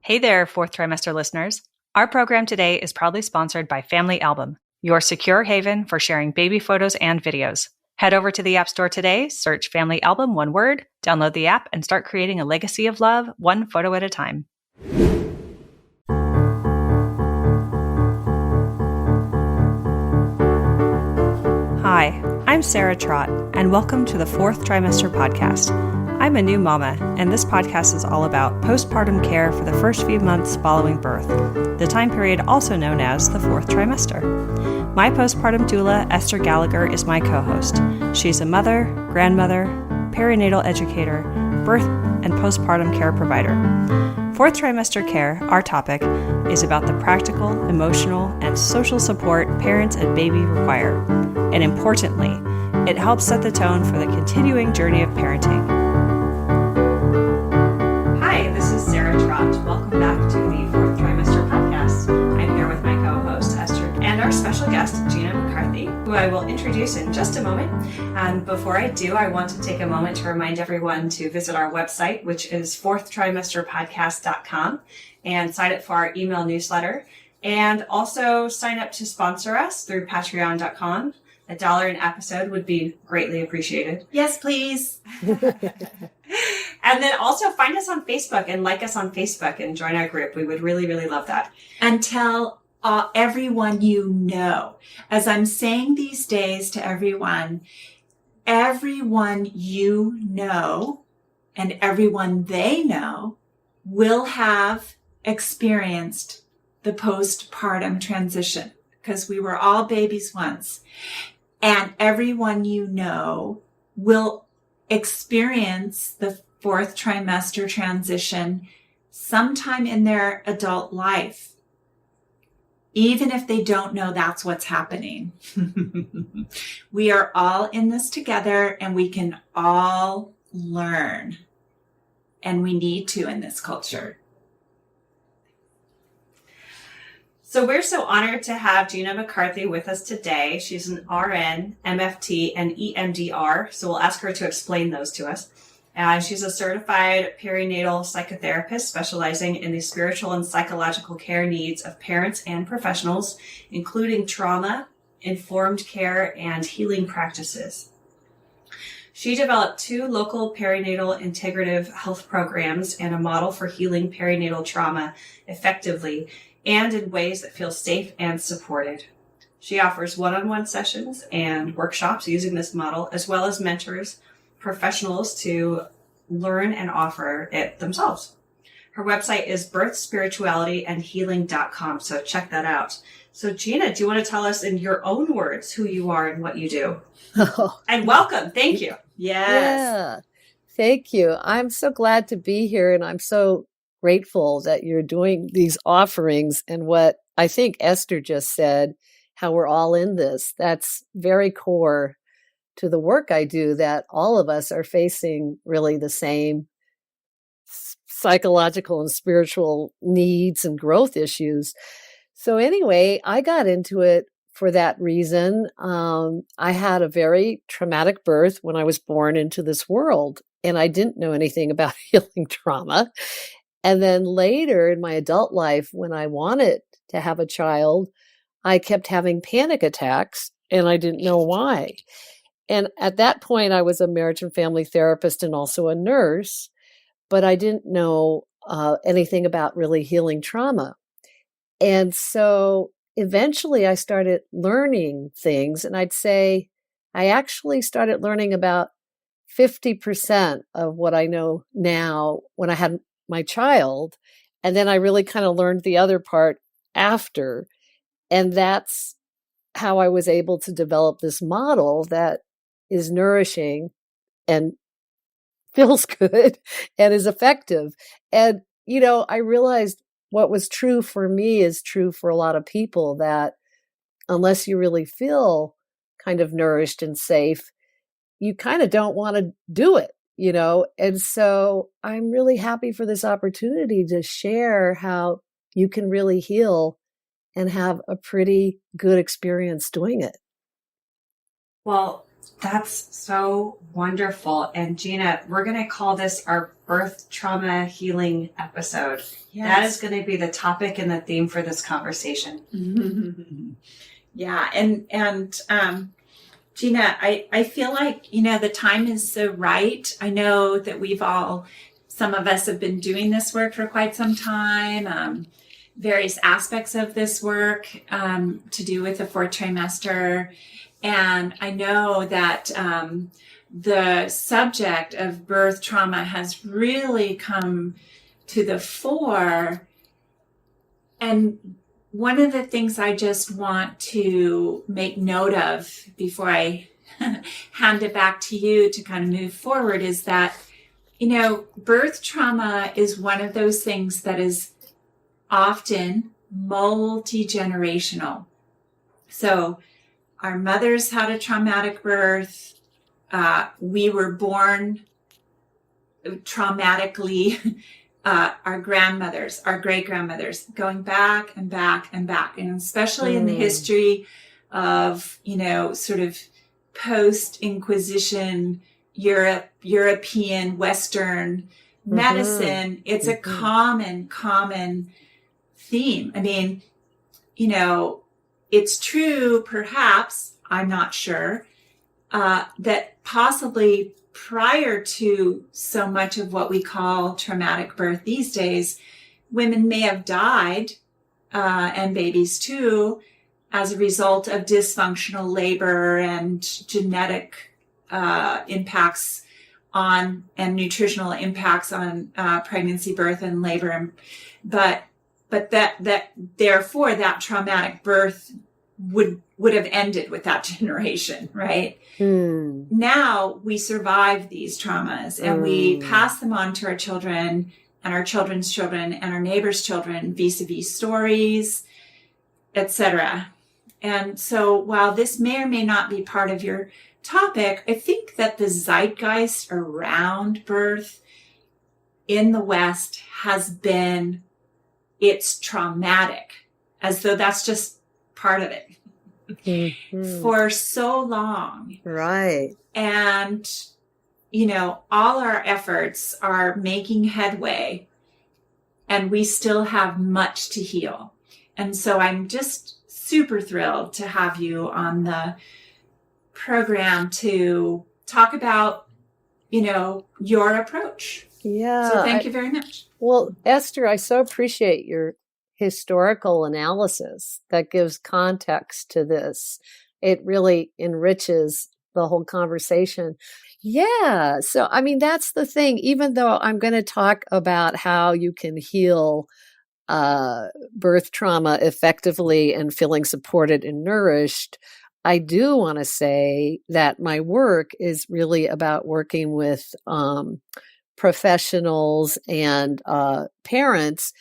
Hey there, Fourth Trimester listeners. Our program today is proudly sponsored by Family Album, your secure haven for sharing baby photos and videos. Head over to the App Store today, search Family Album, one word, download the app, and start creating a legacy of love, one photo at a time. Hi, I'm Sarah Trott, and welcome to the Fourth Trimester Podcast. I'm a new mama, and this podcast is all about postpartum care for the first few months following birth, the time period also known as the fourth trimester. My postpartum doula, Esther Gallagher, is my co-host. She's a mother, grandmother, perinatal educator, birth and postpartum care provider. Fourth trimester care, our topic, is about the practical, emotional, and social support parents and baby require. And importantly, it helps set the tone for the continuing journey of parenting. Hi, this is Sarah Trott. Welcome back to the Fourth Trimester Podcast. I'm here with my co-host, Esther, and our special guest, Gena McCarthy, who I will introduce in just a moment. And before I do, I want to take a moment to remind everyone to visit our website, which is fourthtrimesterpodcast.com, and sign up for our email newsletter. And also sign up to sponsor us through patreon.com. $1 an episode would be greatly appreciated. Yes, please. And then also find us on Facebook and like us on Facebook and join our group. We would really, really love that. And tell everyone you know. As I'm saying these days to everyone you know and everyone they know will have experienced the postpartum transition, because we were all babies once. And everyone you know will experience the fourth trimester transition sometime in their adult life, even if they don't know that's what's happening. We are all in this together, and we can all learn. And we need to in this culture. So we're so honored to have Gena McCarthy with us today. She's an RN, MFT, and EMDR, so we'll ask her to explain those to us. She's a certified perinatal psychotherapist specializing in the spiritual and psychological care needs of parents and professionals, including trauma, informed care, and healing practices. She developed 2 local perinatal integrative health programs and a model for healing perinatal trauma effectively and in ways that feel safe and supported. She offers one-on-one sessions and workshops using this model, as well as mentors professionals to learn and offer it themselves. Her website is birthspiritualityandhealing.com, so check that out. So Gena, do you want to tell us in your own words who you are and what you do? And welcome. Thank you. Yes. Yeah, thank you. I'm so glad to be here, and I'm so grateful that you're doing these offerings. And what I think Esther just said, how we're all in this, that's very core to the work I do, that all of us are facing really the same psychological and spiritual needs and growth issues. So anyway, I got into it for that reason. I had a very traumatic birth when I was born into this world, and I didn't know anything about healing trauma. And then later in my adult life, when I wanted to have a child, I kept having panic attacks, and I didn't know why. And at that point, I was a marriage and family therapist and also a nurse, but I didn't know anything about really healing trauma. And so eventually I started learning things, and I'd say I actually started learning about 50% of what I know now when I had my child. And then I really kind of learned the other part after. And that's how I was able to develop this model that is nourishing and feels good and is effective. And, I realized what was true for me is true for a lot of people, that unless you really feel kind of nourished and safe, you kind of don't want to do it. And so I'm really happy for this opportunity to share how you can really heal and have a pretty good experience doing it. Well, That's so wonderful. And Gena, we're going to call this our birth trauma healing episode. Yes. That is going to be the topic and the theme for this conversation. Yeah. And Gena, I feel like, the time is so right. I know that some of us have been doing this work for quite some time, various aspects of this work to do with the fourth trimester. And I know that the subject of birth trauma has really come to the fore. And one of the things I just want to make note of before I hand it back to you to kind of move forward is that, birth trauma is one of those things that is often multi-generational. So our mothers had a traumatic birth. We were born traumatically. Our grandmothers, our great-grandmothers, going back and back and back. And especially in the history of, sort of post-Inquisition European, Western medicine, it's a common theme. I mean, it's true, perhaps, I'm not sure, that possibly prior to so much of what we call traumatic birth these days, women may have died, and babies too, as a result of dysfunctional labor and genetic impacts on and nutritional impacts on pregnancy, birth, and labor. But that therefore that traumatic birth would have ended with that generation, right? Now we survive these traumas and we pass them on to our children and our children's children and our neighbors' children, vis-a-vis stories, etc. And so while this may or may not be part of your topic, I think that the zeitgeist around birth in the West has been, it's traumatic, as though that's just part of it for so long. Right. And, all our efforts are making headway and we still have much to heal. And so I'm just super thrilled to have you on the program to talk about, your approach. Yeah. So thank you very much. Well, Esther, I so appreciate your historical analysis that gives context to this. It really enriches the whole conversation. Yeah. So, I mean, that's the thing. Even though I'm going to talk about how you can heal birth trauma effectively and feeling supported and nourished, I do want to say that my work is really about working with professionals and parents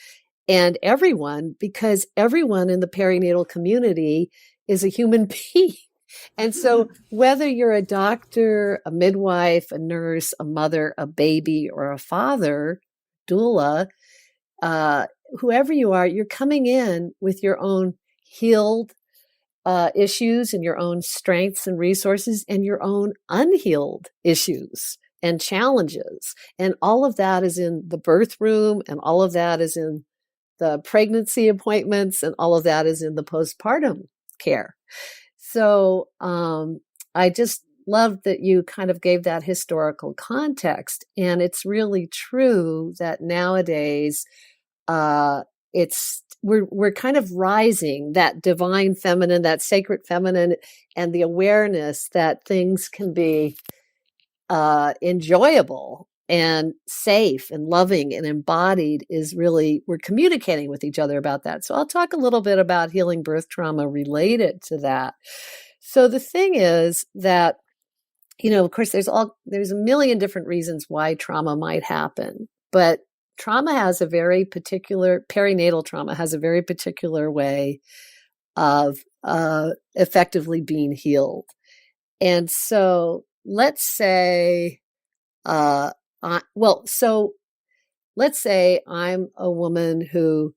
and everyone, because everyone in the perinatal community is a human being. And so whether you're a doctor, a midwife, a nurse, a mother, a baby, or a father, doula, whoever you are, you're coming in with your own healed issues and your own strengths and resources and your own unhealed issues and challenges. And all of that is in the birth room, and all of that is in the pregnancy appointments, and all of that is in the postpartum care. So I just love that you kind of gave that historical context. And it's really true that nowadays we're kind of rising, that divine feminine, that sacred feminine, and the awareness that things can be enjoyable and safe and loving and embodied is really, we're communicating with each other about that. So I'll talk a little bit about healing birth trauma related to that. So the thing is that, of course, there's a million different reasons why trauma might happen, but trauma has a very particular, perinatal trauma has a very particular way of effectively being healed. And so let's say, let's say I'm a woman who,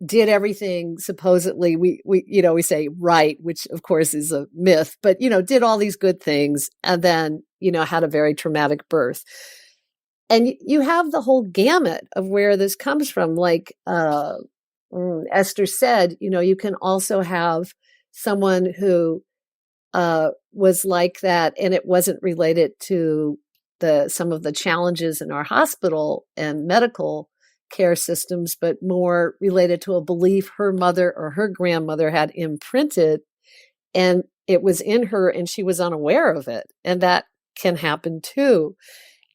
did everything supposedly we say right, which of course is a myth, but, did all these good things and then, had a very traumatic birth. And you have the whole gamut of where this comes from. Like, Esther said, you can also have someone who, was like that, and it wasn't related to some of the challenges in our hospital and medical care systems, but more related to a belief her mother or her grandmother had imprinted, and it was in her and she was unaware of it. And that can happen too.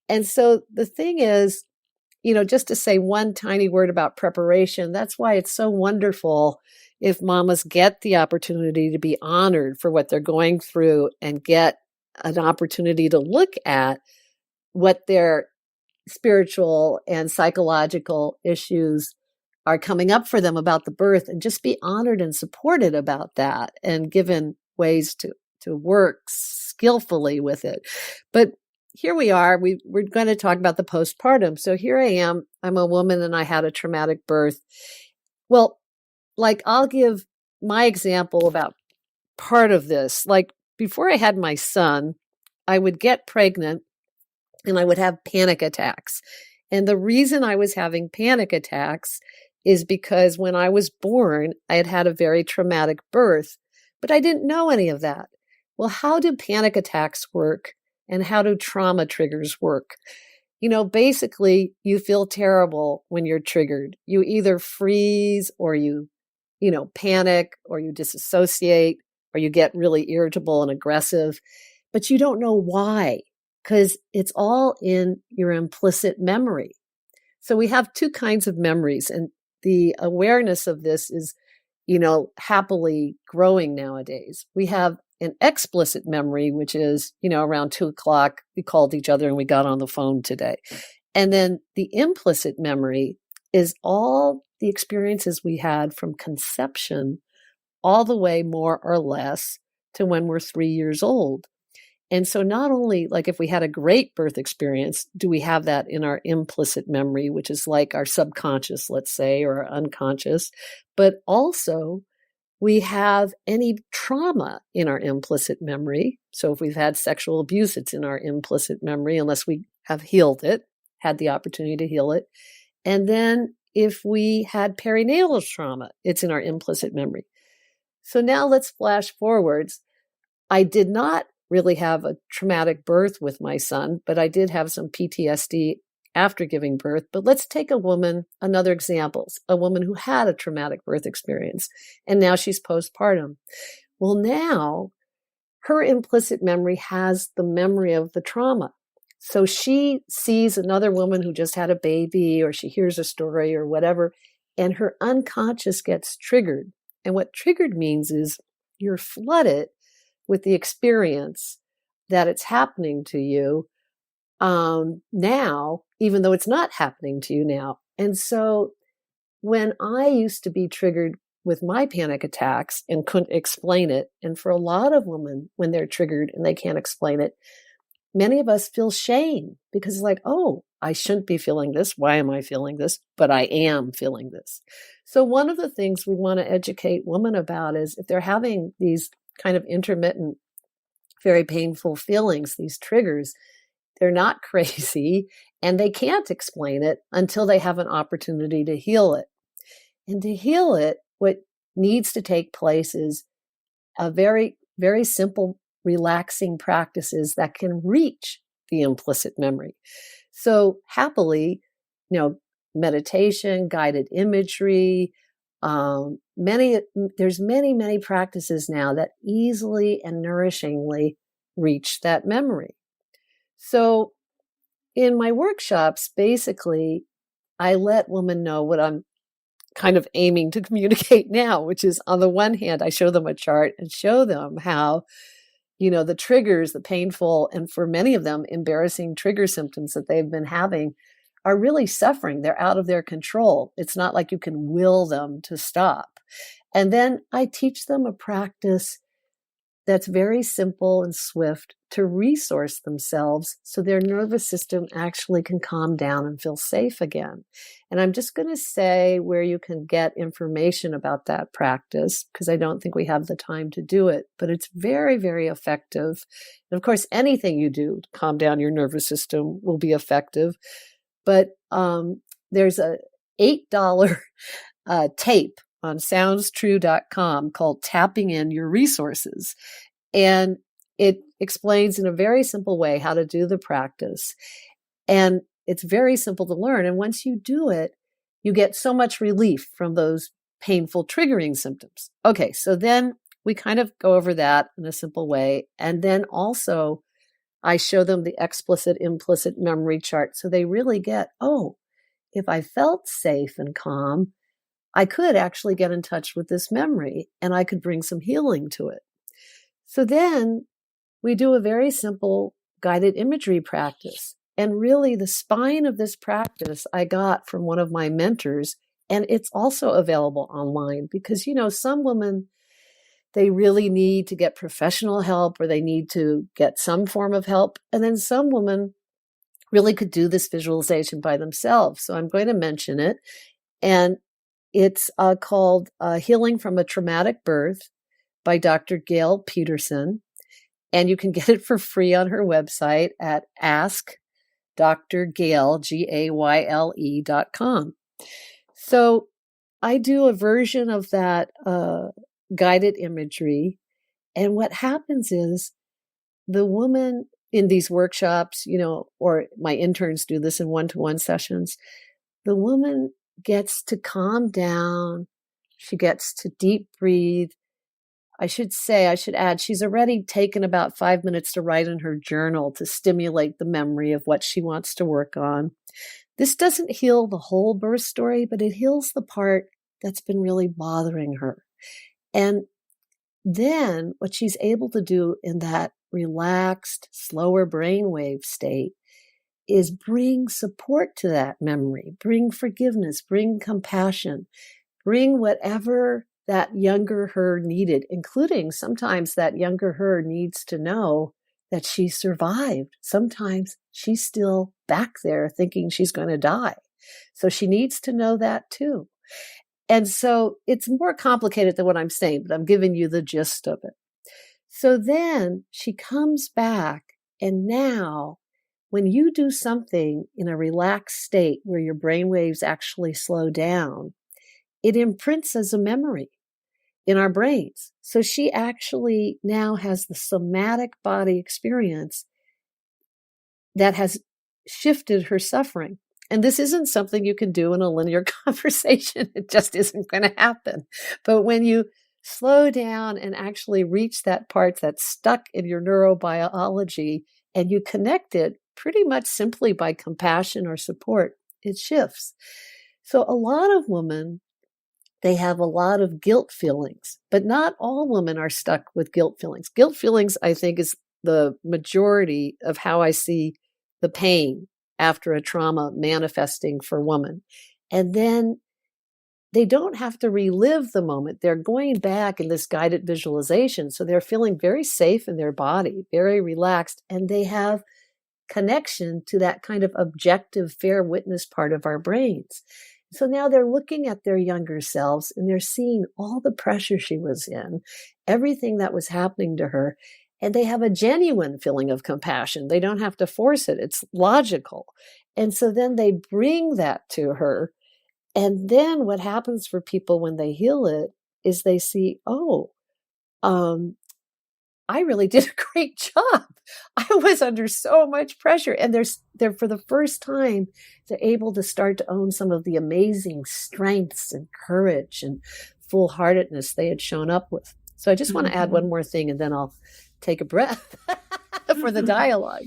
And so the thing is, just to say one tiny word about preparation, that's why it's so wonderful if mamas get the opportunity to be honored for what they're going through and get an opportunity to look at what their spiritual and psychological issues are coming up for them about the birth, and just be honored and supported about that and given ways to work skillfully with it. But here we are, we're going to talk about the postpartum. So here I am, I'm a woman and I had a traumatic birth. Well, like, I'll give my example about part of this. Like, before I had my son, I would get pregnant and I would have panic attacks. And the reason I was having panic attacks is because when I was born, I had had a very traumatic birth, but I didn't know any of that. Well, how do panic attacks work and how do trauma triggers work? Basically, you feel terrible when you're triggered. You either freeze or you panic, or you disassociate, or you get really irritable and aggressive, but you don't know why, because it's all in your implicit memory. So we have two kinds of memories, and the awareness of this is, happily growing nowadays. We have an explicit memory, which is, around 2:00, we called each other and we got on the phone today. And then the implicit memory is all the experiences we had from conception all the way, more or less, to when we're 3 years old. And so not only, like, if we had a great birth experience, do we have that in our implicit memory, which is like our subconscious, let's say, or our unconscious, but also we have any trauma in our implicit memory. So if we've had sexual abuse, it's in our implicit memory, unless we have healed it, had the opportunity to heal it. And then if we had perinatal trauma, it's in our implicit memory. So now let's flash forwards. I did not really have a traumatic birth with my son, but I did have some PTSD after giving birth. But let's take another example, a woman who had a traumatic birth experience, and now she's postpartum. Well, now her implicit memory has the memory of the trauma. So she sees another woman who just had a baby, or she hears a story or whatever, and her unconscious gets triggered. And what triggered means is you're flooded with the experience that it's happening to you now, even though it's not happening to you now. And so when I used to be triggered with my panic attacks and couldn't explain it, and for a lot of women, when they're triggered and they can't explain it, many of us feel shame because it's like, oh, I shouldn't be feeling this. Why am I feeling this? But I am feeling this. So one of the things we want to educate women about is if they're having these kind of intermittent, very painful feelings, these triggers, they're not crazy and they can't explain it until they have an opportunity to heal it. And to heal it, what needs to take place is a very, very simple, relaxing practices that can reach the implicit memory. So happily, meditation, guided imagery, there's many practices now that easily and nourishingly reach that memory. So in my workshops, basically, I let women know what I'm kind of aiming to communicate now, which is, on the one hand, I show them a chart and show them how, the triggers, the painful, and for many of them, embarrassing trigger symptoms that they've been having are really suffering. They're out of their control. It's not like you can will them to stop. And then I teach them a practice that's very simple and swift to resource themselves so their nervous system actually can calm down and feel safe again. And I'm just going to say where you can get information about that practice, because I don't think we have the time to do it, but it's very, very effective. And of course, anything you do to calm down your nervous system will be effective. But there's a $8 tape on SoundsTrue.com called Tapping In Your Resources. And it explains in a very simple way how to do the practice. And it's very simple to learn. And once you do it, you get so much relief from those painful triggering symptoms. Okay, so then we kind of go over that in a simple way. And then also I show them the explicit, implicit memory chart. So they really get, oh, if I felt safe and calm, I could actually get in touch with this memory and I could bring some healing to it. So then we do a very simple guided imagery practice. And really the spine of this practice I got from one of my mentors. And it's also available online because, some women, they really need to get professional help or they need to get some form of help. And then some women really could do this visualization by themselves. So I'm going to mention it. And it's called Healing from a Traumatic Birth by Dr. Gail Peterson. And you can get it for free on her website at askdrgayle, GAYLE.com. So I do a version of that guided imagery. And what happens is the woman in these workshops, or my interns do this in one-to-one sessions, the woman gets to calm down. She gets to deep breathe. I should add, she's already taken about 5 minutes to write in her journal to stimulate the memory of what she wants to work on. This doesn't heal the whole birth story, but it heals the part that's been really bothering her. And then what she's able to do in that relaxed, slower brainwave state is bring support to that memory, bring forgiveness, bring compassion, bring whatever that younger her needed, including sometimes that younger her needs to know that she survived. Sometimes she's still back there thinking she's going to die. So she needs to know that too. And so it's more complicated than what I'm saying, but I'm giving you the gist of it. So then she comes back, and now when you do something in a relaxed state where your brain waves actually slow down, it imprints as a memory in our brains. So she actually now has the somatic body experience that has shifted her suffering. And this isn't something you can do in a linear conversation. It just isn't going to happen. But when you slow down and actually reach that part that's stuck in your neurobiology and you connect it pretty much simply by compassion or support, it shifts. So a lot of women, they have a lot of guilt feelings, but not all women are stuck with guilt feelings. Guilt feelings, I think, is the majority of how I see the pain after a trauma manifesting for women. And then they don't have to relive the moment. They're going back in this guided visualization. So they're feeling very safe in their body, very relaxed, and they have connection to that kind of objective, fair witness part of our brains. So now they're looking at their younger selves and they're seeing all the pressure she was in, everything that was happening to her, and they have a genuine feeling of compassion. They don't have to force it. It's logical. And so then they bring that to her. And then what happens for people when they heal it is they see, I really did a great job. I was under so much pressure. And they're for the first time, they're able to start to own some of the amazing strengths and courage and full-heartedness they had shown up with. So I just want to add one more thing, and then I'll take a breath for the dialogue.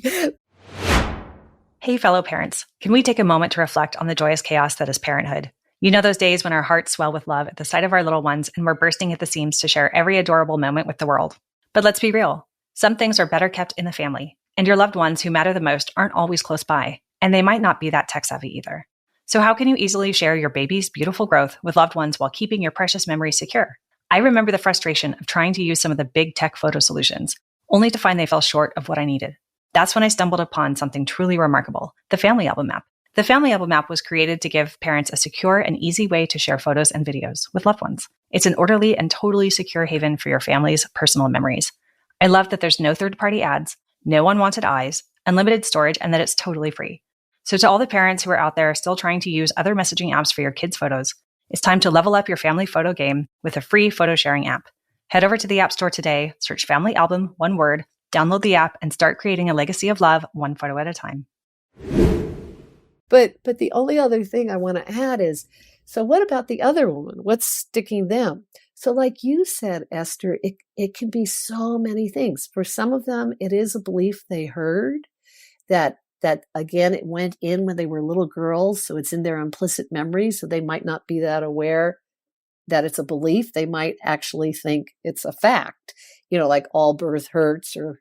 Hey, fellow parents, can we take a moment to reflect on the joyous chaos that is parenthood? You know those days when our hearts swell with love at the sight of our little ones and we're bursting at the seams to share every adorable moment with the world. But let's be real. Some things are better kept in the family, and your loved ones who matter the most aren't always close by, and they might not be that tech-savvy either. So how can you easily share your baby's beautiful growth with loved ones while keeping your precious memories secure? I remember the frustration of trying to use some of the big tech photo solutions, only to find they fell short of what I needed. That's when I stumbled upon something truly remarkable, the Family Album app. The Family Album app was created to give parents a secure and easy way to share photos and videos with loved ones. It's an orderly and totally secure haven for your family's personal memories. I love that there's no third-party ads, no unwanted eyes, unlimited storage, and that it's totally free. So to all the parents who are out there still trying to use other messaging apps for your kids' photos, it's time to level up your family photo game with a free photo sharing app. Head over to the App Store today, search Family Album, one word, download the app, and start creating a legacy of love one photo at a time. But the only other thing I want to add is, so what about the other woman? What's sticking them? So like you said, Esther, it can be so many things. For some of them, it is a belief they heard that again, it went in when they were little girls. So it's in their implicit memory. So they might not be that aware that it's a belief. They might actually think it's a fact, like all birth hurts or,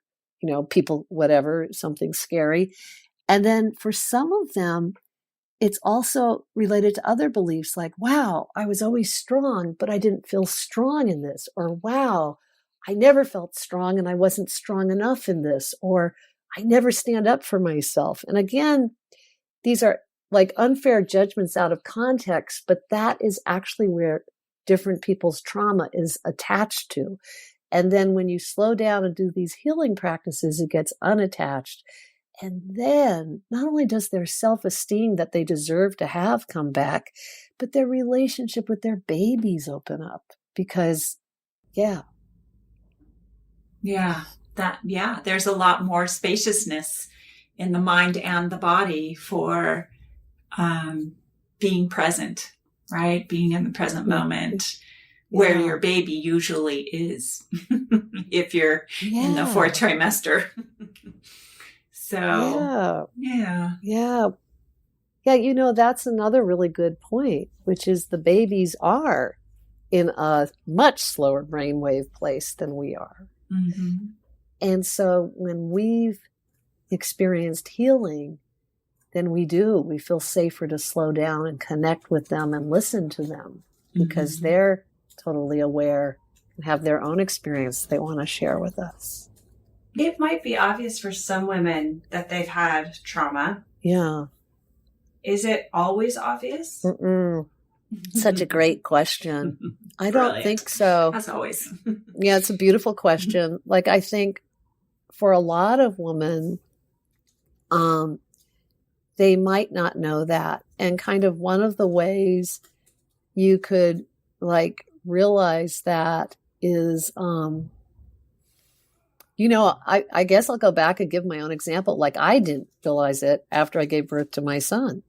people, whatever, something scary. And then for some of them, it's also related to other beliefs like, wow, I was always strong, but I didn't feel strong in this. Or, wow, I never felt strong and I wasn't strong enough in this. Or, I never stand up for myself. And again, these are like unfair judgments out of context, but that is actually where different people's trauma is attached to. And then when you slow down and do these healing practices, it gets unattached. And then not only does their self-esteem that they deserve to have come back, but their relationship with their babies open up because, yeah. There's a lot more spaciousness in the mind and the body for being present, right? Being in the present moment where your baby usually is if you're in the fourth trimester. So, Yeah, that's another really good point, which is the babies are in a much slower brainwave place than we are. Mm-hmm. And so when we've experienced healing, then we feel safer to slow down and connect with them and listen to them because they're totally aware and have their own experience they want to share with us. It might be obvious for some women that they've had trauma. Yeah. Is it always obvious? Such a great question. I don't think so. As always. Yeah, it's a beautiful question. Like, I think for a lot of women, they might not know that. And kind of one of the ways you could realize that is, I guess I'll go back and give my own example. Like, I didn't realize it after I gave birth to my son.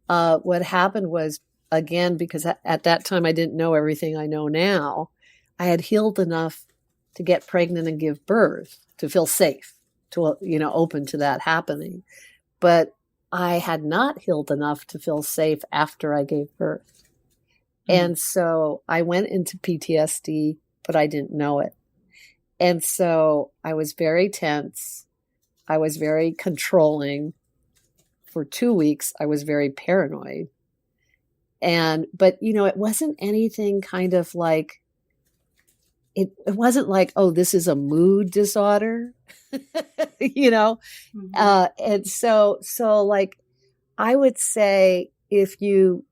What happened was, again, because at that time I didn't know everything I know now, I had healed enough to get pregnant and give birth, to feel safe, to, open to that happening. But I had not healed enough to feel safe after I gave birth. And so I went into PTSD, but I didn't know it. And so I was very tense. I was very controlling. For 2 weeks, I was very paranoid. But it wasn't anything kind of like, it wasn't like, oh, this is a mood disorder, and so I would say if you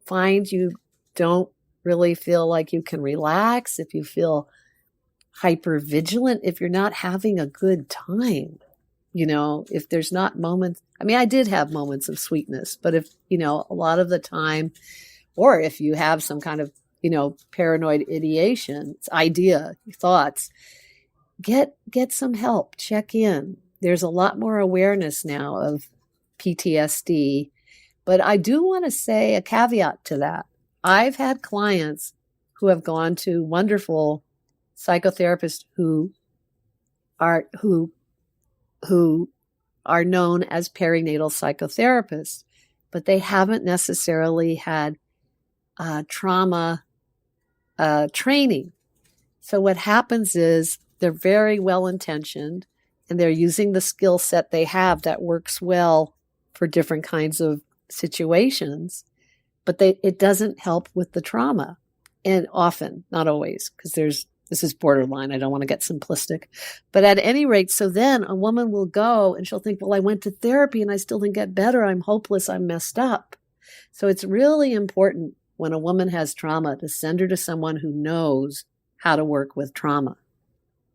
find you don't really feel like you can relax, if you feel hyper vigilant, if you're not having a good time, if there's not moments, I did have moments of sweetness, but if, a lot of the time, or if you have some kind of, paranoid ideation, thoughts, get some help, check in. There's a lot more awareness now of PTSD, but I do want to say a caveat to that. I've had clients who have gone to wonderful psychotherapists who are known as perinatal psychotherapists, but they haven't necessarily had trauma training. So what happens is they're very well-intentioned and they're using the skill set they have that works well for different kinds of situations, but it doesn't help with the trauma. And often, not always, because this is borderline. I don't want to get simplistic. But at any rate, so then a woman will go and she'll think, well, I went to therapy and I still didn't get better. I'm hopeless. I'm messed up. So it's really important when a woman has trauma to send her to someone who knows how to work with trauma.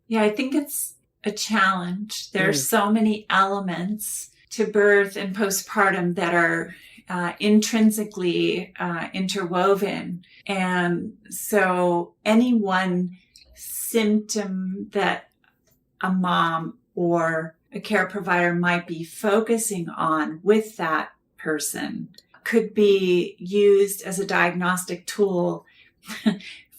Yeah, I think it's a challenge. There's so many elements to birth and postpartum that are intrinsically interwoven. And so any one symptom that a mom or a care provider might be focusing on with that person could be used as a diagnostic tool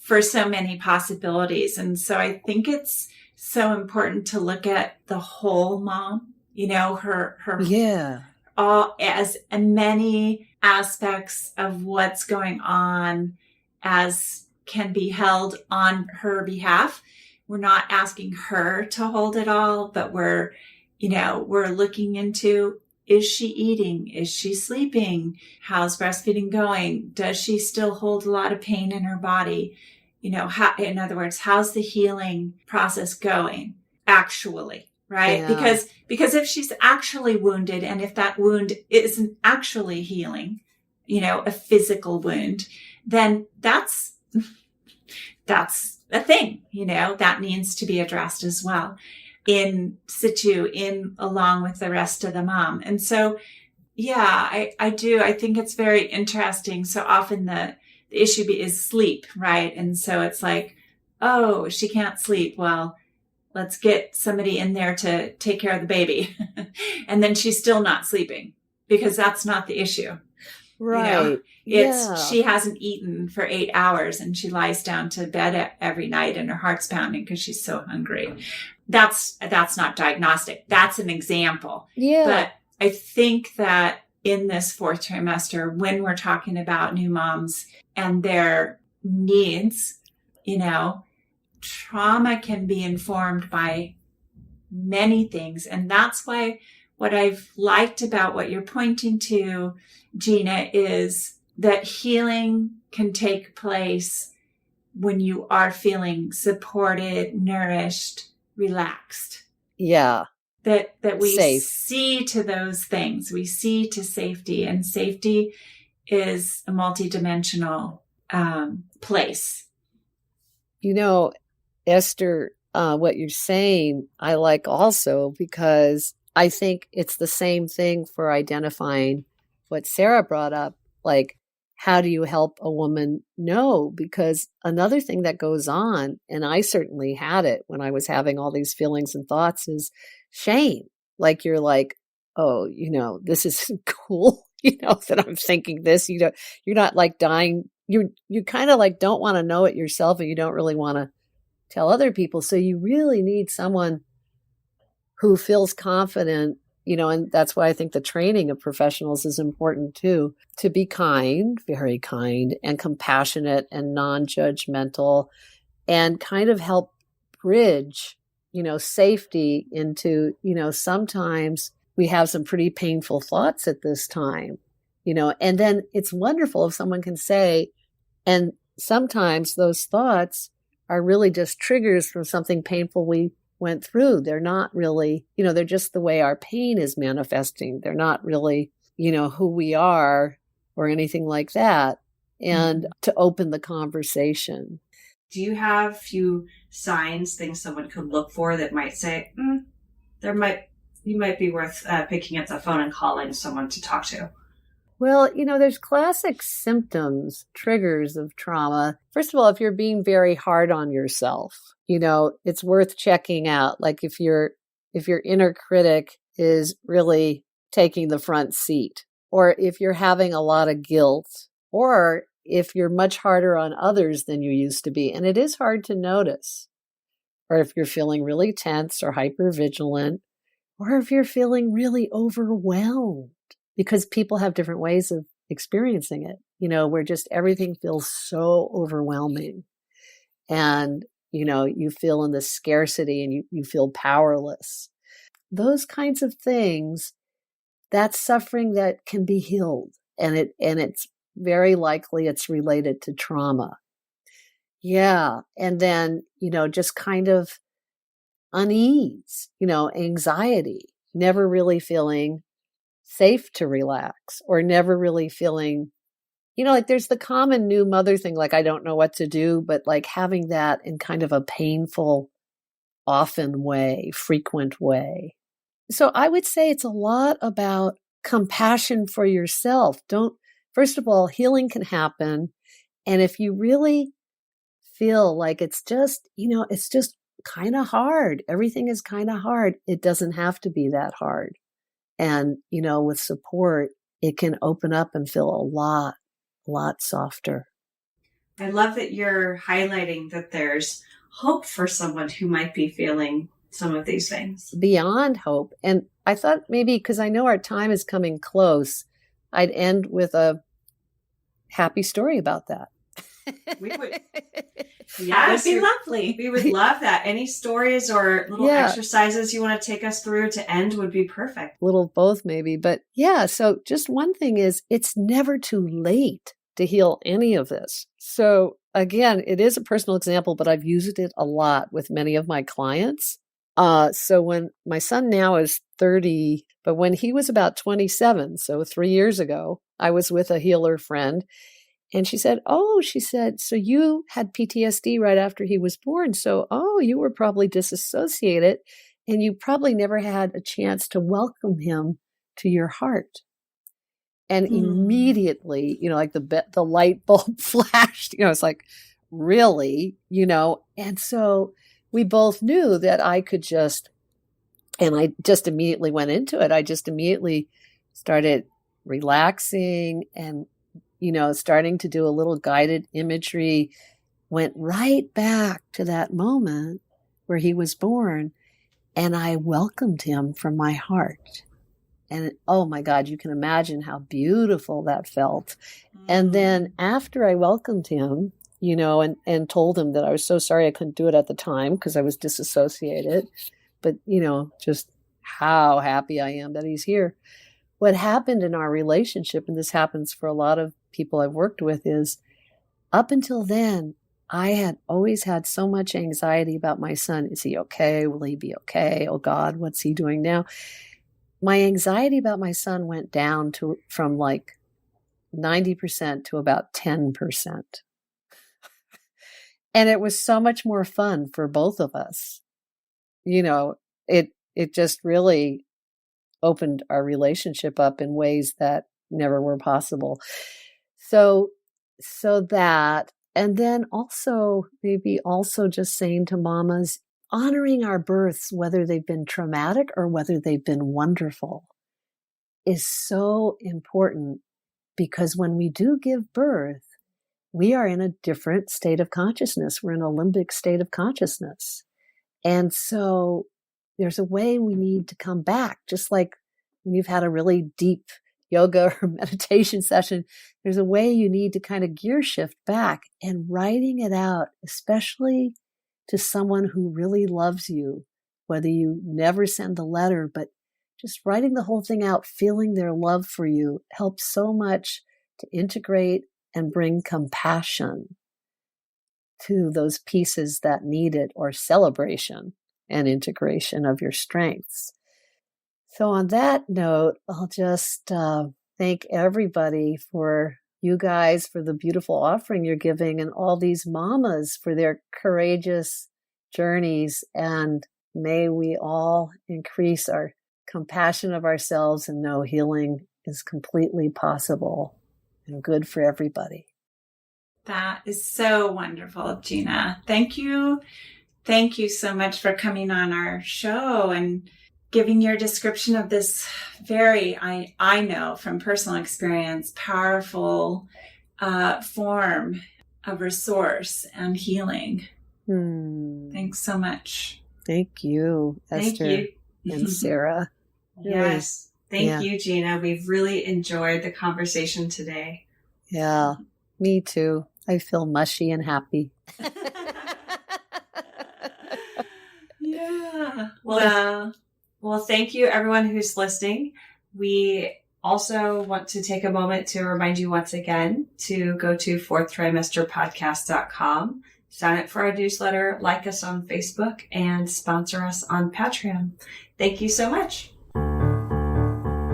for so many possibilities. And so I think it's so important to look at the whole mom, her all as many aspects of what's going on as can be held on her behalf. We're not asking her to hold it all, but we're looking into, is she eating? Is she sleeping? How's breastfeeding going? Does she still hold a lot of pain in her body? How, in other words, how's the healing process going actually? Right? Yeah. Because if she's actually wounded, and if that wound isn't actually healing, a physical wound, then that's a thing, that needs to be addressed as well in situ, along with the rest of the mom. And so, yeah, I do. I think it's very interesting. So often the issue is sleep, right? And so it's like, oh, she can't sleep. Well, let's get somebody in there to take care of the baby. And then she's still not sleeping because that's not the issue. Right. She hasn't eaten for 8 hours and she lies down to bed every night and her heart's pounding because she's so hungry. That's not diagnostic. That's an example. Yeah. But I think that in this fourth trimester, when we're talking about new moms and their needs, trauma can be informed by many things. And that's why what I've liked about what you're pointing to, Gena, is that healing can take place when you are feeling supported, nourished, relaxed. Yeah. That we Safe. see to those things. We see to safety, and safety is a multidimensional place. Esther, what you're saying, I like also because I think it's the same thing for identifying what Sarah brought up, like, how do you help a woman know? Because another thing that goes on, and I certainly had it when I was having all these feelings and thoughts, is shame. Like, you're like, oh, this isn't cool, that I'm thinking this, you're not like dying. You kind of like don't want to know it yourself, and you don't really want to tell other people. So you really need someone who feels confident, and that's why I think the training of professionals is important too, to be kind, very kind, and compassionate and non-judgmental, and kind of help bridge, safety into, sometimes we have some pretty painful thoughts at this time, and then it's wonderful if someone can say, and sometimes those thoughts are really just triggers from something painful we went through. They're not really, they're just the way our pain is manifesting. They're not really, who we are or anything like that. And to open the conversation. Do you have a few signs, things someone could look for that might say, you might be worth picking up the phone and calling someone to talk to? Well, there's classic symptoms, triggers of trauma. First of all, if you're being very hard on yourself, it's worth checking out. Like if your inner critic is really taking the front seat, or if you're having a lot of guilt, or if you're much harder on others than you used to be. And it is hard to notice. Or if you're feeling really tense or hypervigilant, or if you're feeling really overwhelmed. Because people have different ways of experiencing it, where just everything feels so overwhelming. And, you feel in this scarcity and you feel powerless. Those kinds of things, that's suffering that can be healed. And it's very likely it's related to trauma. Yeah. And then, just kind of unease, anxiety, never really feeling safe to relax or never really feeling, like there's the common new mother thing, like I don't know what to do, but like having that in kind of a painful, often way, frequent way. So I would say it's a lot about compassion for yourself. First of all, healing can happen. And if you really feel like it's just kind of hard, everything is kind of hard, it doesn't have to be that hard. And, with support, it can open up and feel a lot softer. I love that you're highlighting that there's hope for someone who might be feeling some of these things. Beyond hope. And I thought maybe, because I know our time is coming close, I'd end with a happy story about that. We would. That would be lovely. We would love that. Any stories or little exercises you want to take us through to end would be perfect. Little both maybe. But yeah, so just one thing is it's never too late to heal any of this. So again, it is a personal example, but I've used it a lot with many of my clients. So when my son now is 30, but when he was about 27, so 3 years ago, I was with a healer friend. And she said, so you had PTSD right after he was born. So, you were probably disassociated and you probably never had a chance to welcome him to your heart. And immediately, like the light bulb flashed, it's like, really, and so we both knew that I just immediately went into it. I just immediately started relaxing and starting to do a little guided imagery, went right back to that moment where he was born, and I welcomed him from my heart. And oh my God, you can imagine how beautiful that felt. And then after I welcomed him, and told him that I was so sorry I couldn't do it at the time because I was disassociated, but, just how happy I am that he's here. What happened in our relationship, and this happens for a lot of people I've worked with, is up until then, I had always had so much anxiety about my son. Is he okay? Will he be okay? Oh God, what's he doing now? My anxiety about my son went down from like 90% to about 10%. And it was so much more fun for both of us. It just really opened our relationship up in ways that never were possible. So that, and then also maybe also just saying to mamas, honoring our births, whether they've been traumatic or whether they've been wonderful, is so important, because when we do give birth, we are in a different state of consciousness. We're in a limbic state of consciousness. And so there's a way we need to come back, just like when you've had a really deep yoga or meditation session, there's a way you need to kind of gear shift back, and writing it out, especially to someone who really loves you, whether you never send the letter, but just writing the whole thing out, feeling their love for you, helps so much to integrate and bring compassion to those pieces that need it, or celebration and integration of your strengths. So on that note, I'll just thank everybody for you guys, for the beautiful offering you're giving, and all these mamas for their courageous journeys. And may we all increase our compassion of ourselves and know healing is completely possible and good for everybody. That is so wonderful, Gena. Thank you. Thank you so much for coming on our show and giving your description of this very, I know from personal experience, powerful form of resource and healing. Thanks so much. Thank you, Esther. Thank you. And Sarah. Yes. Thank you, Gena. We've really enjoyed the conversation today. Yeah, me too. I feel mushy and happy. Yeah. Well, thank you, everyone who's listening. We also want to take a moment to remind you once again to go to fourthtrimesterpodcast.com Sign up for our newsletter, like us on Facebook, and sponsor us on Patreon. Thank you so much.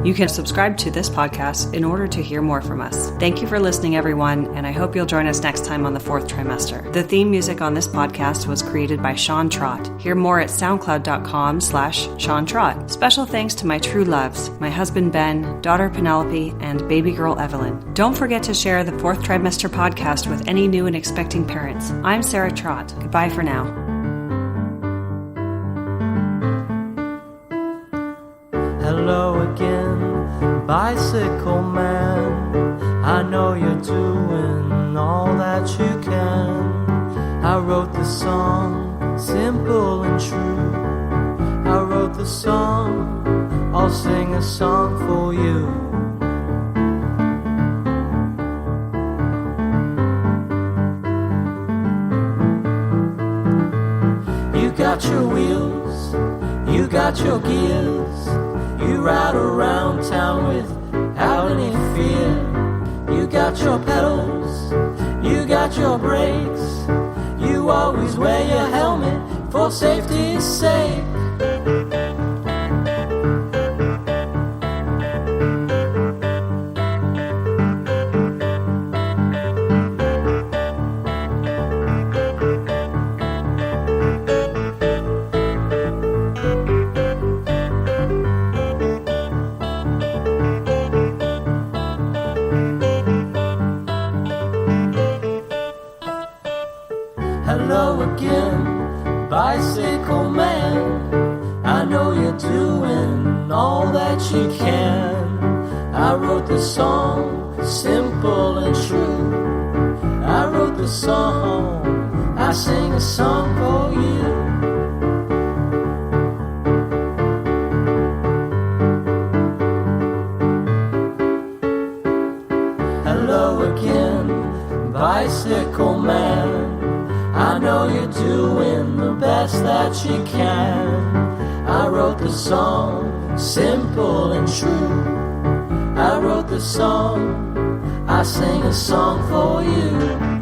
You can subscribe to this podcast in order to hear more from us. Thank you for listening, everyone, and I hope you'll join us next time on the Fourth Trimester. The theme music on this podcast was created by Sean Trott. Hear more at soundcloud.com/Sean Trott. Special thanks to my true loves, my husband Ben, daughter Penelope, and baby girl Evelyn. Don't forget to share the Fourth Trimester Podcast with any new and expecting parents. I'm Sarah Trott. Goodbye for now. Hello again, bicycle man. I know you're doing all that you can. I wrote the song, simple and true. I wrote the song, I'll sing a song for you. You got your wheels, you got your gears. You ride around town without any fear. You got your pedals, you got your brakes. You always wear your helmet for safety's sake. Hello again, bicycle man. I know you're doing all that you can. I wrote the song, simple and true. I wrote the song, I sing a song for you. Hello again, bicycle man. I know you're doing the best that you can. I wrote the song, simple and true. I wrote the song, I sing a song for you.